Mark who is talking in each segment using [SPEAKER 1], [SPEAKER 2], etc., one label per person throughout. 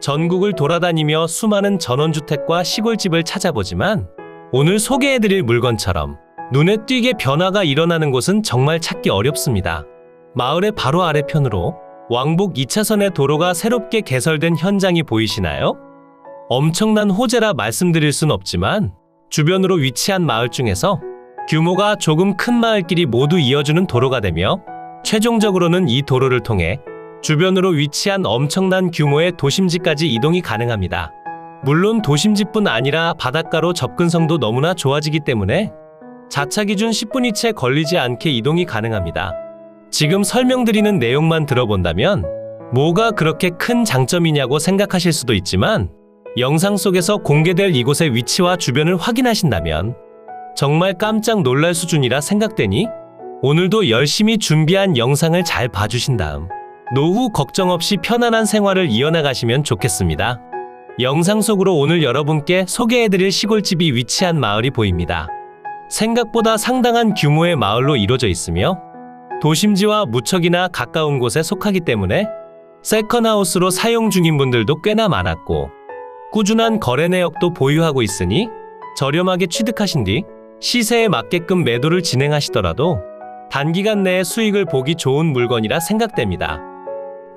[SPEAKER 1] 전국을 돌아다니며 수많은 전원주택과 시골집을 찾아보지만 오늘 소개해드릴 물건처럼 눈에 띄게 변화가 일어나는 곳은 정말 찾기 어렵습니다. 마을의 바로 아래편으로 왕복 2차선의 도로가 새롭게 개설된 현장이 보이시나요? 엄청난 호재라 말씀드릴 순 없지만 주변으로 위치한 마을 중에서 규모가 조금 큰 마을끼리 모두 이어주는 도로가 되며 최종적으로는 이 도로를 통해 주변으로 위치한 엄청난 규모의 도심지까지 이동이 가능합니다. 물론 도심지뿐 아니라 바닷가로 접근성도 너무나 좋아지기 때문에 자차 기준 10분이 채 걸리지 않게 이동이 가능합니다. 지금 설명드리는 내용만 들어본다면 뭐가 그렇게 큰 장점이냐고 생각하실 수도 있지만 영상 속에서 공개될 이곳의 위치와 주변을 확인하신다면 정말 깜짝 놀랄 수준이라 생각되니 오늘도 열심히 준비한 영상을 잘 봐주신 다음 노후 걱정 없이 편안한 생활을 이어나가시면 좋겠습니다. 영상 속으로 오늘 여러분께 소개해드릴 시골집이 위치한 마을이 보입니다. 생각보다 상당한 규모의 마을로 이루어져 있으며 도심지와 무척이나 가까운 곳에 속하기 때문에 세컨하우스로 사용 중인 분들도 꽤나 많았고 꾸준한 거래 내역도 보유하고 있으니 저렴하게 취득하신 뒤 시세에 맞게끔 매도를 진행하시더라도 단기간 내에 수익을 보기 좋은 물건이라 생각됩니다.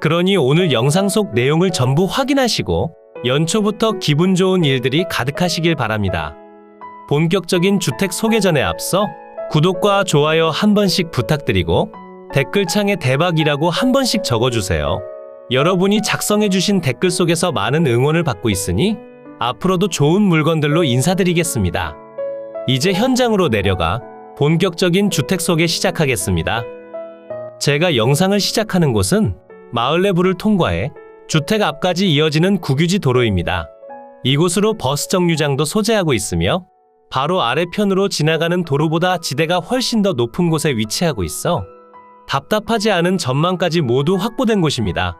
[SPEAKER 1] 그러니 오늘 영상 속 내용을 전부 확인하시고 연초부터 기분 좋은 일들이 가득하시길 바랍니다. 본격적인 주택 소개 전에 앞서 구독과 좋아요 한 번씩 부탁드리고 댓글창에 대박이라고 한 번씩 적어주세요. 여러분이 작성해주신 댓글 속에서 많은 응원을 받고 있으니 앞으로도 좋은 물건들로 인사드리겠습니다. 이제 현장으로 내려가 본격적인 주택 소개 시작하겠습니다. 제가 영상을 시작하는 곳은 마을 내부를 통과해 주택 앞까지 이어지는 국유지 도로입니다. 이곳으로 버스 정류장도 소재하고 있으며 바로 아래편으로 지나가는 도로보다 지대가 훨씬 더 높은 곳에 위치하고 있어 답답하지 않은 전망까지 모두 확보된 곳입니다.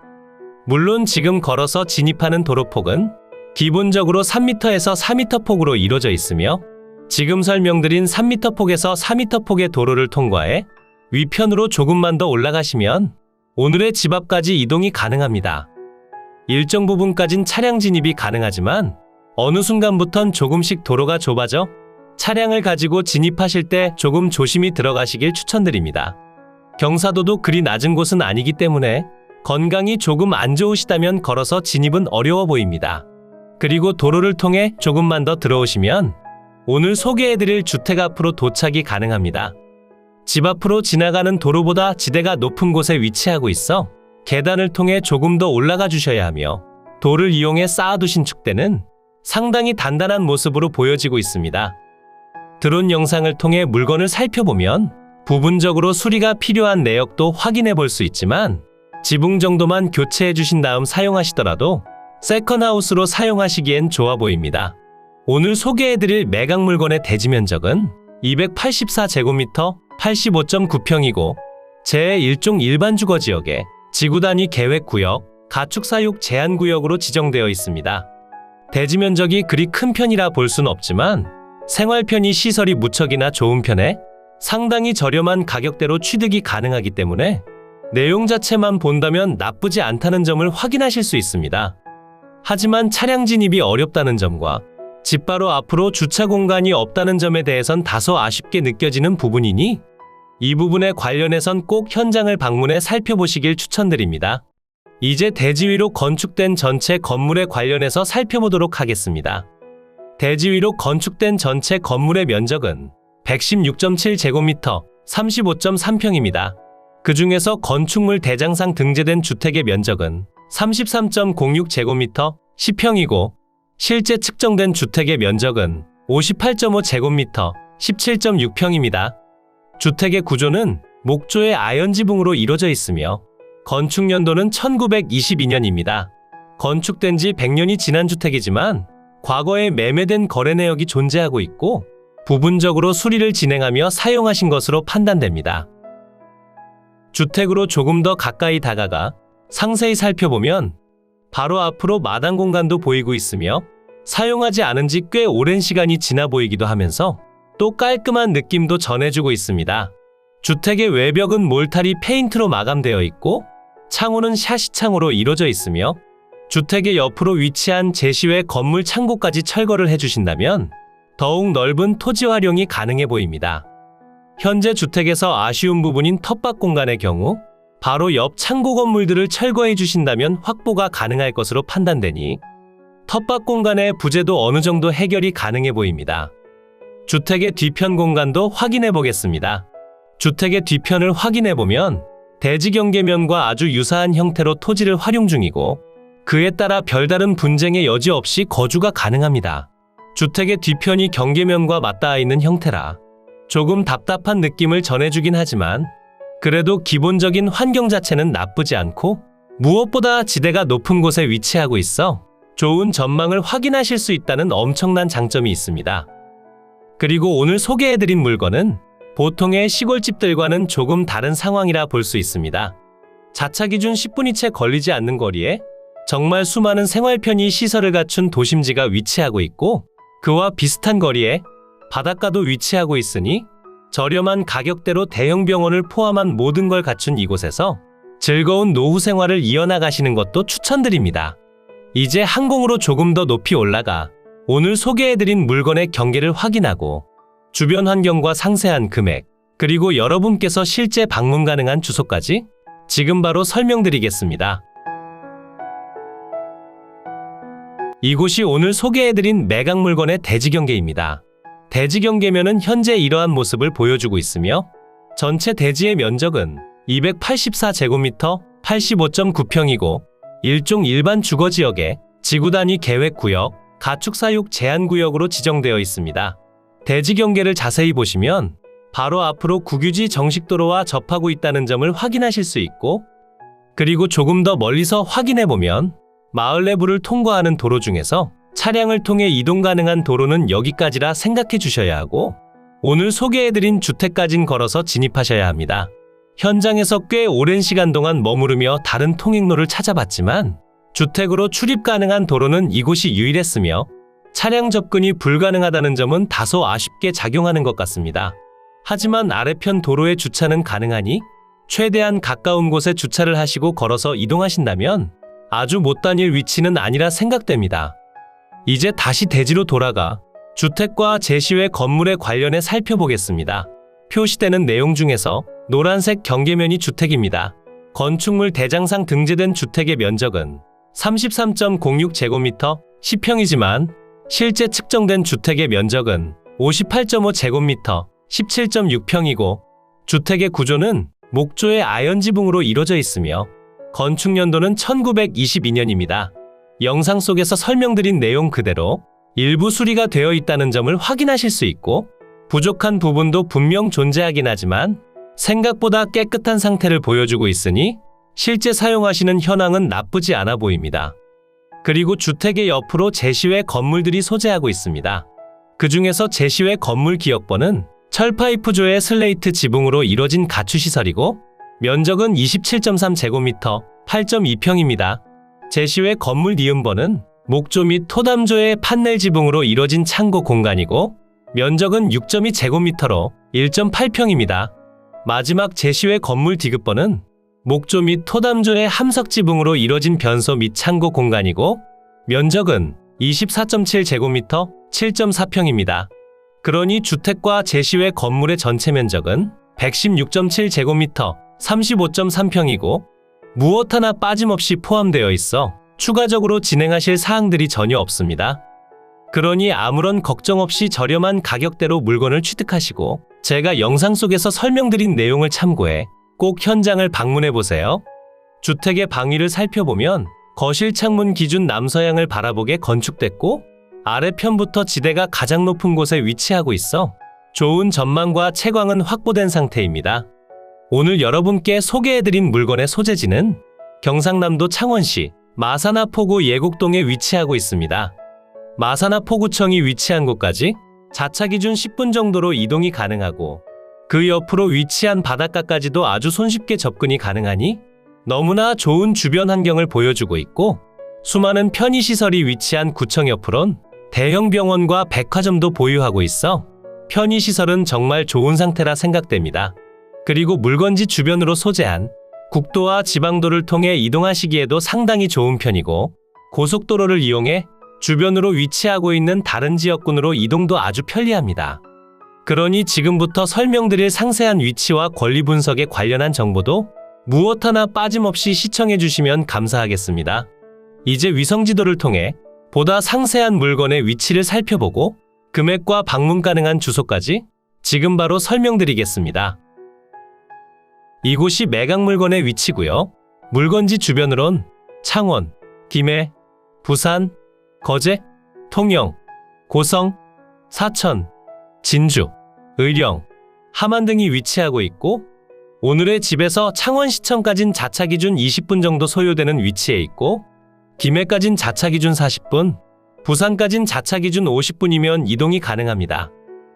[SPEAKER 1] 물론 지금 걸어서 진입하는 도로폭은 기본적으로 3m에서 4m 폭으로 이루어져 있으며 지금 설명드린 3m 폭에서 4m 폭의 도로를 통과해 위편으로 조금만 더 올라가시면 오늘의 집 앞까지 이동이 가능합니다. 일정 부분까진 차량 진입이 가능하지만 어느 순간부턴 조금씩 도로가 좁아져 차량을 가지고 진입하실 때 조금 조심히 들어가시길 추천드립니다. 경사도도 그리 낮은 곳은 아니기 때문에 건강이 조금 안 좋으시다면 걸어서 진입은 어려워 보입니다. 그리고 도로를 통해 조금만 더 들어오시면 오늘 소개해드릴 주택 앞으로 도착이 가능합니다. 집 앞으로 지나가는 도로보다 지대가 높은 곳에 위치하고 있어 계단을 통해 조금 더 올라가 주셔야 하며 돌을 이용해 쌓아두신 축대는 상당히 단단한 모습으로 보여지고 있습니다. 드론 영상을 통해 물건을 살펴보면 부분적으로 수리가 필요한 내역도 확인해 볼 수 있지만 지붕 정도만 교체해 주신 다음 사용하시더라도 세컨하우스로 사용하시기엔 좋아 보입니다. 오늘 소개해드릴 매각 물건의 대지 면적은 284제곱미터 85.9평이고 제1종 일반 주거지역에 지구단위 계획구역, 가축사육 제한구역으로 지정되어 있습니다. 대지 면적이 그리 큰 편이라 볼 순 없지만 생활 편의 시설이 무척이나 좋은 편에 상당히 저렴한 가격대로 취득이 가능하기 때문에 내용 자체만 본다면 나쁘지 않다는 점을 확인하실 수 있습니다. 하지만 차량 진입이 어렵다는 점과 집 바로 앞으로 주차 공간이 없다는 점에 대해선 다소 아쉽게 느껴지는 부분이니 이 부분에 관련해선 꼭 현장을 방문해 살펴보시길 추천드립니다. 이제 대지 위로 건축된 전체 건물에 관련해서 살펴보도록 하겠습니다. 대지 위로 건축된 전체 건물의 면적은 116.7제곱미터 35.3평입니다. 그 중에서 건축물 대장상 등재된 주택의 면적은 33.06제곱미터 10평이고 실제 측정된 주택의 면적은 58.5제곱미터 17.6평입니다. 주택의 구조는 목조의 아연지붕으로 이루어져 있으며 건축 연도는 1922년입니다. 건축된 지 100년이 지난 주택이지만 과거에 매매된 거래 내역이 존재하고 있고 부분적으로 수리를 진행하며 사용하신 것으로 판단됩니다. 주택으로 조금 더 가까이 다가가 상세히 살펴보면 바로 앞으로 마당 공간도 보이고 있으며 사용하지 않은 지 꽤 오랜 시간이 지나 보이기도 하면서 또 깔끔한 느낌도 전해주고 있습니다. 주택의 외벽은 몰타리 페인트로 마감되어 있고 창호는 샤시창으로 이루어져 있으며 주택의 옆으로 위치한 제시외 건물 창고까지 철거를 해주신다면 더욱 넓은 토지 활용이 가능해 보입니다. 현재 주택에서 아쉬운 부분인 텃밭 공간의 경우 바로 옆 창고 건물들을 철거해 주신다면 확보가 가능할 것으로 판단되니 텃밭 공간의 부재도 어느 정도 해결이 가능해 보입니다. 주택의 뒤편 공간도 확인해 보겠습니다. 주택의 뒤편을 확인해 보면 대지 경계면과 아주 유사한 형태로 토지를 활용 중이고 그에 따라 별다른 분쟁의 여지 없이 거주가 가능합니다. 주택의 뒤편이 경계면과 맞닿아 있는 형태라 조금 답답한 느낌을 전해주긴 하지만 그래도 기본적인 환경 자체는 나쁘지 않고 무엇보다 지대가 높은 곳에 위치하고 있어 좋은 전망을 확인하실 수 있다는 엄청난 장점이 있습니다. 그리고 오늘 소개해드린 물건은 보통의 시골집들과는 조금 다른 상황이라 볼 수 있습니다. 자차 기준 10분이 채 걸리지 않는 거리에 정말 수많은 생활 편의 시설을 갖춘 도심지가 위치하고 있고 그와 비슷한 거리에 바닷가도 위치하고 있으니 저렴한 가격대로 대형 병원을 포함한 모든 걸 갖춘 이곳에서 즐거운 노후 생활을 이어나가시는 것도 추천드립니다. 이제 항공으로 조금 더 높이 올라가 오늘 소개해드린 물건의 경계를 확인하고 주변 환경과 상세한 금액, 그리고 여러분께서 실제 방문 가능한 주소까지 지금 바로 설명드리겠습니다. 이곳이 오늘 소개해드린 매각 물건의 대지 경계입니다. 대지 경계면은 현재 이러한 모습을 보여주고 있으며 전체 대지의 면적은 284제곱미터 85.9평이고 일종 일반 주거지역에 지구단위 계획구역, 가축사육 제한구역으로 지정되어 있습니다. 대지 경계를 자세히 보시면 바로 앞으로 국유지 정식도로와 접하고 있다는 점을 확인하실 수 있고 그리고 조금 더 멀리서 확인해보면 마을 내부를 통과하는 도로 중에서 차량을 통해 이동 가능한 도로는 여기까지라 생각해 주셔야 하고 오늘 소개해드린 주택까진 걸어서 진입하셔야 합니다. 현장에서 꽤 오랜 시간 동안 머무르며 다른 통행로를 찾아봤지만 주택으로 출입 가능한 도로는 이곳이 유일했으며 차량 접근이 불가능하다는 점은 다소 아쉽게 작용하는 것 같습니다. 하지만 아래편 도로에 주차는 가능하니 최대한 가까운 곳에 주차를 하시고 걸어서 이동하신다면 아주 못 다닐 위치는 아니라 생각됩니다. 이제 다시 대지로 돌아가 주택과 제시외 건물에 관련해 살펴보겠습니다. 표시되는 내용 중에서 노란색 경계면이 주택입니다. 건축물 대장상 등재된 주택의 면적은 33.06제곱미터 10평이지만 실제 측정된 주택의 면적은 58.5제곱미터 17.6평이고 주택의 구조는 목조의 아연지붕으로 이루어져 있으며 건축연도는 1922년입니다. 영상 속에서 설명드린 내용 그대로 일부 수리가 되어 있다는 점을 확인하실 수 있고 부족한 부분도 분명 존재하긴 하지만 생각보다 깨끗한 상태를 보여주고 있으니 실제 사용하시는 현황은 나쁘지 않아 보입니다. 그리고 주택의 옆으로 제시외 건물들이 소재하고 있습니다. 그 중에서 제시외 건물 기역번은 철파이프조의 슬레이트 지붕으로 이뤄진 가축시설이고 면적은 27.3제곱미터 8.2평입니다. 제시외 건물 니은번은 목조 및 토담조의 판넬 지붕으로 이뤄진 창고 공간이고 면적은 6.2제곱미터로 1.8평입니다. 마지막 제시외 건물 디귿번은 목조 및 토담조의 함석 지붕으로 이뤄진 변소 및 창고 공간이고 면적은 24.7제곱미터 7.4평입니다. 그러니 주택과 제시외 건물의 전체 면적은 116.7제곱미터 35.3평이고 무엇 하나 빠짐없이 포함되어 있어 추가적으로 진행하실 사항들이 전혀 없습니다. 그러니 아무런 걱정 없이 저렴한 가격대로 물건을 취득하시고 제가 영상 속에서 설명드린 내용을 참고해 꼭 현장을 방문해 보세요. 주택의 방위를 살펴보면 거실 창문 기준 남서향을 바라보게 건축됐고 아래편부터 지대가 가장 높은 곳에 위치하고 있어 좋은 전망과 채광은 확보된 상태입니다. 오늘 여러분께 소개해드린 물건의 소재지는 경상남도 창원시 마산하포구 예곡동에 위치하고 있습니다. 마산하포구청이 위치한 곳까지 자차 기준 10분 정도로 이동이 가능하고 그 옆으로 위치한 바닷가까지도 아주 손쉽게 접근이 가능하니 너무나 좋은 주변 환경을 보여주고 있고 수많은 편의시설이 위치한 구청 옆으론 대형 병원과 백화점도 보유하고 있어 편의시설은 정말 좋은 상태라 생각됩니다. 그리고 물건지 주변으로 소재한 국도와 지방도를 통해 이동하시기에도 상당히 좋은 편이고 고속도로를 이용해 주변으로 위치하고 있는 다른 지역군으로 이동도 아주 편리합니다. 그러니 지금부터 설명드릴 상세한 위치와 권리 분석에 관련한 정보도 무엇 하나 빠짐없이 시청해 주시면 감사하겠습니다. 이제 위성지도를 통해 보다 상세한 물건의 위치를 살펴보고 금액과 방문 가능한 주소까지 지금 바로 설명드리겠습니다. 이곳이 매각 물건의 위치고요. 물건지 주변으론 창원, 김해, 부산, 거제, 통영, 고성, 사천, 진주, 의령, 함안 등이 위치하고 있고 오늘의 집에서 창원시청까진 자차 기준 20분 정도 소요되는 위치에 있고 김해까진 자차 기준 40분, 부산까진 자차 기준 50분이면 이동이 가능합니다.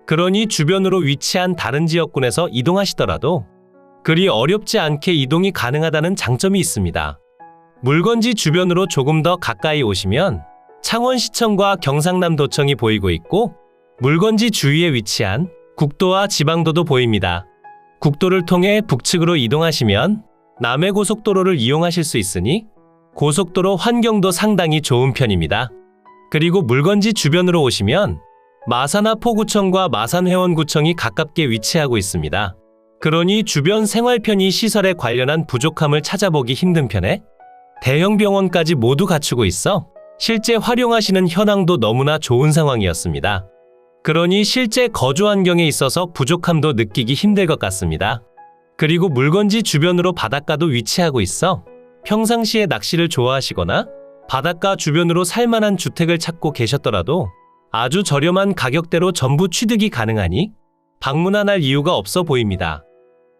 [SPEAKER 1] 그러니 주변으로 위치한 다른 지역군에서 이동하시더라도 그리 어렵지 않게 이동이 가능하다는 장점이 있습니다. 물건지 주변으로 조금 더 가까이 오시면 창원시청과 경상남도청이 보이고 있고 물건지 주위에 위치한 국도와 지방도도 보입니다. 국도를 통해 북측으로 이동하시면 남해고속도로를 이용하실 수 있으니 고속도로 환경도 상당히 좋은 편입니다. 그리고 물건지 주변으로 오시면 마산하 포구청과 마산회원구청이 가깝게 위치하고 있습니다. 그러니 주변 생활 편의 시설에 관련한 부족함을 찾아보기 힘든 편에 대형 병원까지 모두 갖추고 있어 실제 활용하시는 현황도 너무나 좋은 상황이었습니다. 그러니 실제 거주 환경에 있어서 부족함도 느끼기 힘들 것 같습니다. 그리고 물건지 주변으로 바닷가도 위치하고 있어 평상시에 낚시를 좋아하시거나 바닷가 주변으로 살만한 주택을 찾고 계셨더라도 아주 저렴한 가격대로 전부 취득이 가능하니 방문할 이유가 없어 보입니다.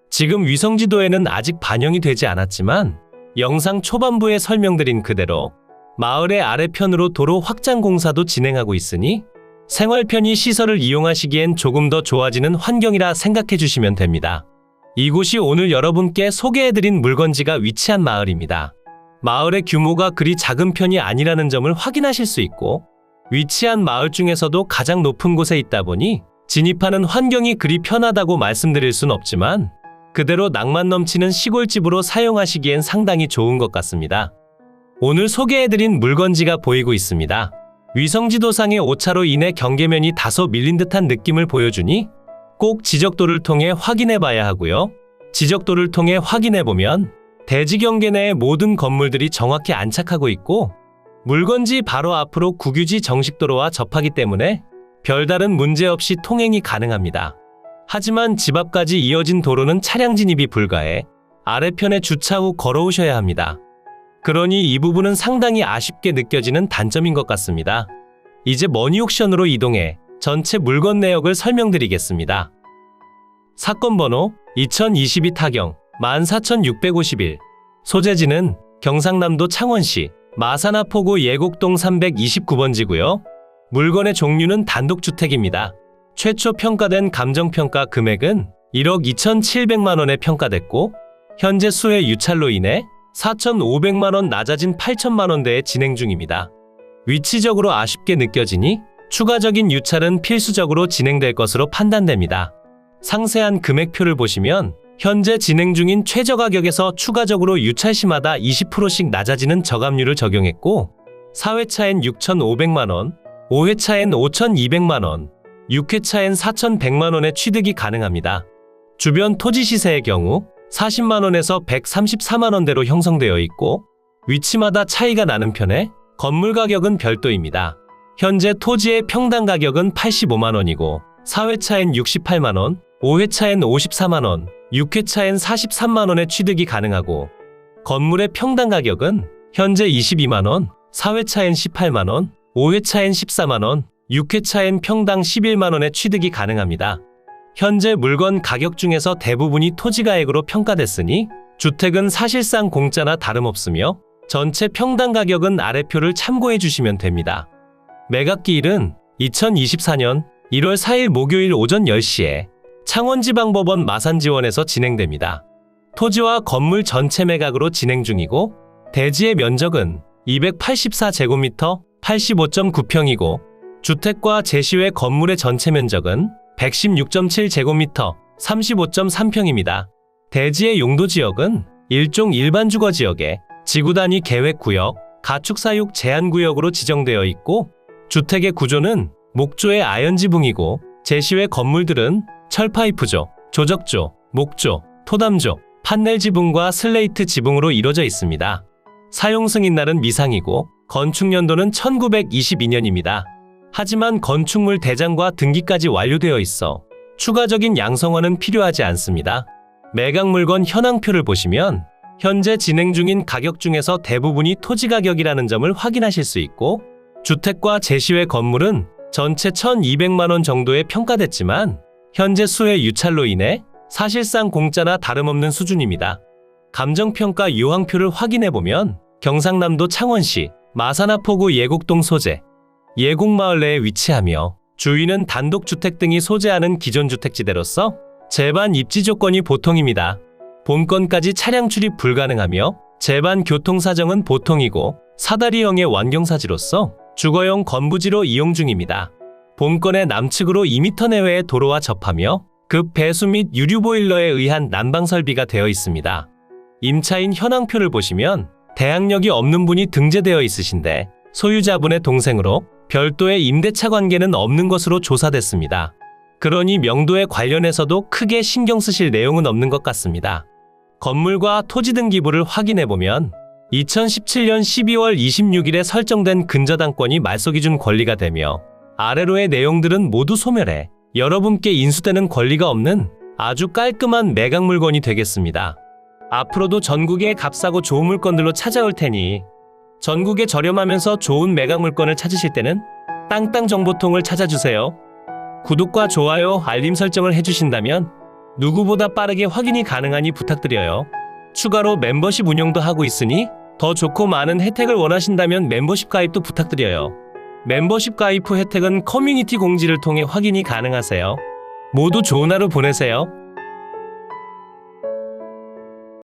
[SPEAKER 1] 지금 위성지도에는 아직 반영이 되지 않았지만 영상 초반부에 설명드린 그대로 마을의 아래편으로 도로 확장 공사도 진행하고 있으니 생활 편의 시설을 이용하시기엔 조금 더 좋아지는 환경이라 생각해 주시면 됩니다. 이곳이 오늘 여러분께 소개해드린 물건지가 위치한 마을입니다. 마을의 규모가 그리 작은 편이 아니라는 점을 확인하실 수 있고 위치한 마을 중에서도 가장 높은 곳에 있다 보니 진입하는 환경이 그리 편하다고 말씀드릴 순 없지만 그대로 낭만 넘치는 시골집으로 사용하시기엔 상당히 좋은 것 같습니다. 오늘 소개해드린 물건지가 보이고 있습니다. 위성지도상의 오차로 인해 경계면이 다소 밀린 듯한 느낌을 보여주니 꼭 지적도를 통해 확인해 봐야 하고요. 지적도를 통해 확인해 보면 대지 경계 내의 모든 건물들이 정확히 안착하고 있고 물건지 바로 앞으로 국유지 정식도로와 접하기 때문에 별다른 문제 없이 통행이 가능합니다. 하지만 집 앞까지 이어진 도로는 차량 진입이 불가해 아래편에 주차 후 걸어오셔야 합니다. 그러니 이 부분은 상당히 아쉽게 느껴지는 단점인 것 같습니다. 이제 머니옥션으로 이동해 전체 물건 내역을 설명드리겠습니다. 사건 번호 2022 타경 14651 소재지는 경상남도 창원시 마산하 포구 예곡동 329번지고요. 물건의 종류는 단독주택입니다. 최초 평가된 감정평가 금액은 1억 2,700만원에 평가됐고 현재 수해 유찰로 인해 4,500만원 낮아진 8천만원대에 진행 중입니다. 위치적으로 아쉽게 느껴지니 추가적인 유찰은 필수적으로 진행될 것으로 판단됩니다. 상세한 금액표를 보시면 현재 진행 중인 최저가격에서 추가적으로 유찰시마다 20%씩 낮아지는 저감률을 적용했고 4회차엔 6,500만원, 5회차엔 5,200만원, 6회차엔 4,100만원의 취득이 가능합니다. 주변 토지 시세의 경우 40만원에서 134만원대로 형성되어 있고 위치마다 차이가 나는 편에 건물 가격은 별도입니다. 현재 토지의 평당 가격은 85만원이고 4회차엔 68만원, 5회차엔 54만원, 6회차엔 43만원의 취득이 가능하고 건물의 평당 가격은 현재 22만원, 4회차엔 18만원, 5회차엔 14만원, 6회차엔 평당 11만원의 취득이 가능합니다. 현재 물건 가격 중에서 대부분이 토지가액으로 평가됐으니 주택은 사실상 공짜나 다름없으며 전체 평당 가격은 아래표를 참고해 주시면 됩니다. 매각기일은 2024년 1월 4일 목요일 오전 10시에 창원지방법원 마산지원에서 진행됩니다. 토지와 건물 전체 매각으로 진행 중이고 대지의 면적은 284제곱미터 85.9평이고 주택과 제시외 건물의 전체 면적은 116.7제곱미터 35.3평입니다. 대지의 용도지역은 일종 일반주거지역에 지구단위 계획구역, 가축사육 제한구역으로 지정되어 있고 주택의 구조는 목조의 아연지붕이고 제시외 건물들은 철파이프조, 조적조, 목조, 토담조, 판넬 지붕과 슬레이트 지붕으로 이루어져 있습니다. 사용 승인날은 미상이고 건축 연도는 1922년입니다. 하지만 건축물 대장과 등기까지 완료되어 있어 추가적인 양성화는 필요하지 않습니다. 매각 물건 현황표를 보시면 현재 진행 중인 가격 중에서 대부분이 토지 가격이라는 점을 확인하실 수 있고 주택과 제시외 건물은 전체 1,200만 원 정도에 평가됐지만 현재 수해 유찰로 인해 사실상 공짜나 다름없는 수준입니다. 감정평가 유황표를 확인해보면 경상남도 창원시 마산하포구 예곡동 소재, 예곡마을 내에 위치하며 주위는 단독주택 등이 소재하는 기존 주택지대로서 제반 입지 조건이 보통입니다. 본건까지 차량 출입 불가능하며 제반 교통사정은 보통이고 사다리형의 완경사지로서 주거용 건부지로 이용 중입니다. 본건의 남측으로 2m 내외의 도로와 접하며 급 배수 및 유류 보일러에 의한 난방 설비가 되어 있습니다. 임차인 현황표를 보시면 대항력이 없는 분이 등재되어 있으신데 소유자분의 동생으로 별도의 임대차 관계는 없는 것으로 조사됐습니다. 그러니 명도에 관련해서도 크게 신경 쓰실 내용은 없는 것 같습니다. 건물과 토지 등기부를 확인해보면 2017년 12월 26일에 설정된 근저당권이 말소기준 권리가 되며 아래로의 내용들은 모두 소멸해 여러분께 인수되는 권리가 없는 아주 깔끔한 매각 물건이 되겠습니다. 앞으로도 전국의 값싸고 좋은 물건들로 찾아올 테니 전국에 저렴하면서 좋은 매각 물건을 찾으실 때는 땅땅정보통을 찾아주세요. 구독과 좋아요, 알림 설정을 해주신다면 누구보다 빠르게 확인이 가능하니 부탁드려요. 추가로 멤버십 운영도 하고 있으니 더 좋고 많은 혜택을 원하신다면 멤버십 가입도 부탁드려요. 멤버십 가입 후 혜택은 커뮤니티 공지를 통해 확인이 가능하세요. 모두 좋은 하루 보내세요.